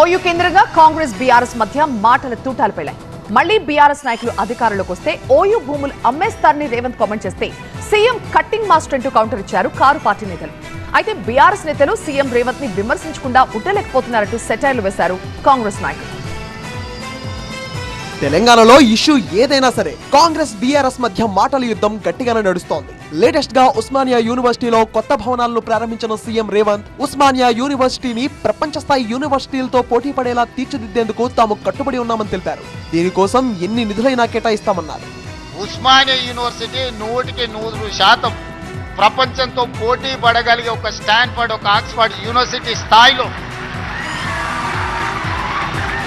OU కేంద్రంగా Congress BRS మధ్య మాటల తూటాలు పేలాయి. మళ్లీ బీఆర్ఎస్ నాయకులు అధికారంలోకి వస్తే ఓయూ భూములు అమ్మేస్తారని రేవంత్ కామెంట్ చేస్తే సీఎం కట్టింగ్ మాస్టర్ అంటూ కౌంటర్ ఇచ్చారు కారు పార్టీ నేతలు. అయితే బీఆర్ఎస్ నేతలు సీఎం రేవంత్ ని విమర్శించకుండా ఉండలేకపోతున్నారంటూ సెటైర్లు వేశారు కాంగ్రెస్ నాయకులు. తెలంగాణలో ఇష్యూ ఏదైనా సరే కాంగ్రెస్ బీఆర్ఎస్ మధ్య మాటల యుద్ధం గట్టిగానే నడుస్తోంది. లేటెస్ట్ గా ఉస్మానియా యూనివర్సిటీలో కొత్త భవనాలను ప్రారంభించిన సీఎం రేవంత్ ఉస్మానియా యూనివర్సిటీని ప్రపంచ స్థాయి యూనివర్సిటీలతో పోటీ పడేలా తీర్చిదిద్దేందుకు తాము కట్టుబడి ఉన్నామని తెలిపారు. దీనికోసం ఎన్ని నిధులైనా కేటాయిస్తామన్నారు. ఉస్మానియా యూనివర్సిటీ 100% ప్రపంచంతో పోటీ పడగలిగే ఒక స్టాన్ఫర్డ్, ఒక ఆక్స్ఫర్డ్ యూనివర్సిటీ స్థాయిలో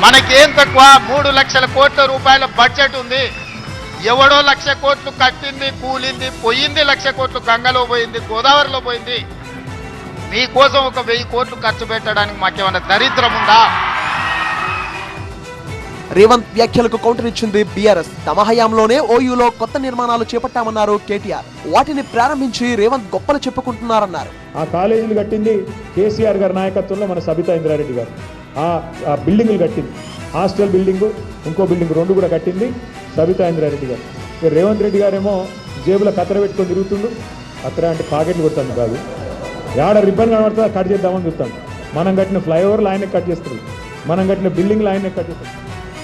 మనకేం తక్కువ 3 లక్షల కోట్ల రూపాయల బడ్జెట్ ఉంది. ఎవడో 1,00,000 కోట్లు కట్టింది, కూలింది, పోయింది. 1,00,000 కోట్లు గంగలో పోయింది, గోదావరిలో పోయింది. మీకోసం ఒక 1000 కోట్లు ఖర్చు పెట్టడానికి మాకేమన్నా దరిద్రం ఉందా? రేవంత్ వ్యాఖ్యలకు కౌంటర్ ఇచ్చింది బీఆర్ఎస్. తమ హయాంలోనే ఓయూలో కొత్త నిర్మాణాలు చేపట్టామన్నారు కేటీఆర్. వాటిని ప్రారంభించి రేవంత్ గొప్పలు చెప్పుకుంటున్నారన్నారు. ఆ కాలేజీలు కట్టింది కేసీఆర్ గారి నాయకత్వంలో మన సబితా ఇంద్రారెడ్డి గారు. ఆ బిల్డింగ్లు కట్టింది, హాస్టల్ బిల్డింగు, ఇంకో బిల్డింగ్ 2 కూడా కట్టింది సబితా ఇంద్రారెడ్డి గారు. రేవంత్ రెడ్డి గారేమో జేబులో కత్తెర పెట్టుకొని తిరుగుతుండు. కత్తెర అంటే పాకెట్లు కొడతాను కాదు, యాడ రిబ్బన్ కనబడుతుందో కట్ చేద్దామని చూస్తాను. మనం కట్టిన ఫ్లైఓవర్లు ఆయనే కట్ చేస్తారు, మనం కట్టిన బిల్డింగ్లు ఆయనే కట్ చేస్తారు.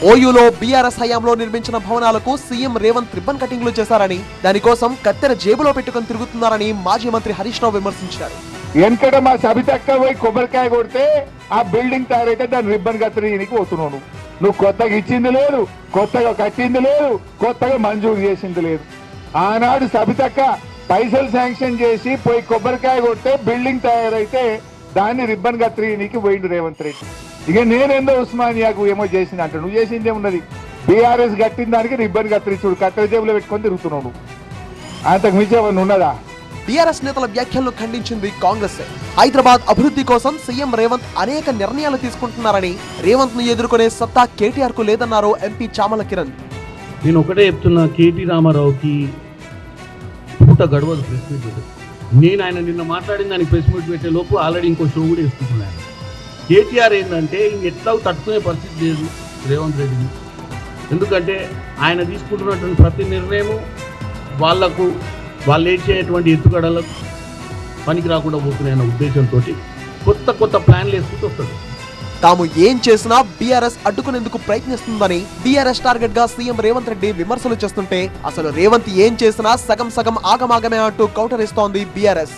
ఓయూలో బీఆర్ఎస్ హయాంలో నిర్మించిన భవనాలకు సీఎం రేవంత్ రిబ్బన్ కటింగ్లు చేశారని, దానికోసం కత్తెర జేబులో పెట్టుకుని తిరుగుతున్నారని మాజీ మంత్రి హరీష్ రావు విమర్శించారు. వెనకట మా సబితక్క పోయి కొబ్బరికాయ కొడితే ఆ బిల్డింగ్ తయారైతే దాని రిబ్బన్ కత్తిరీనికి పోతున్నావు. నువ్వు కొత్తగా ఇచ్చింది లేదు, కొత్తగా కట్టింది లేదు, కొత్తగా మంజూరు చేసింది లేదు. ఆనాడు సబితక్క పైసలు శాంక్షన్ చేసి పోయి కొబ్బరికాయ కొడితే బిల్డింగ్ తయారైతే దాన్ని రిబ్బన్ కత్తిరీనికి పోయిండు రేవంత్ రెడ్డి. ఇక నేనేందో ఉస్మానియాకు ఏమో చేసింది అంటే నువ్వు చేసింది ఏమున్నది? బీఆర్ఎస్ కట్టిన దానికి రిబ్బన్ కత్తిరించుడు, కత్తెర జేబులో పెట్టుకొని తిరుగుతున్నావు. అంతకు మించి ఏమన్నా ఉన్నదా? బీఆర్ఎస్ నేతల వ్యాఖ్యలను ఖండించింది కాంగ్రెస్. హైదరాబాద్ అభివృద్ధి కోసం సీఎం రేవంత్ అనేక నిర్ణయాలు తీసుకుంటున్నారని, రేవంత్ ను ఎదుర్కొనే సత్తా కేటీఆర్ కు లేదన్నారు ఎంపీ చామల కిరణ్. నేను ఒకటే చెప్తున్నా, కేటీ రామారావుకి పూట గడవదు ప్రెస్ మీట్ పెట్టదు. నేను ఆయన నిన్న మాట్లాడిన దానికి ప్రెస్ మీట్ పెట్టే లోపు ఆల్రెడీ ఇంకో షో కూడా వేసుకుంటున్నాను. కేటీఆర్ ఏంటంటే ఎట్లా తట్టుకునే పరిస్థితి లేదు రేవంత్ రెడ్డిని. ఎందుకంటే ఆయన తీసుకుంటున్నటువంటి ప్రతి నిర్ణయము వాళ్ళు వేసేటువంటి ఎత్తుగడలకు పనికి రాకుండా పోతున్నాయన్న ఉద్దేశంతో కొత్త ప్లాన్లు వేసుకుంటూ వస్తాడు. తాము ఏం చేసినా బీఆర్ఎస్ అడ్డుకునేందుకు ప్రయత్నిస్తుందని బీఆర్ఎస్ టార్గెట్ గా సీఎం రేవంత్ రెడ్డి విమర్శలు చేస్తుంటే, అసలు రేవంత్ ఏం చేసినా సగం ఆగమాగమే అంటూ కౌంటర్ ఇస్తోంది బీఆర్ఎస్.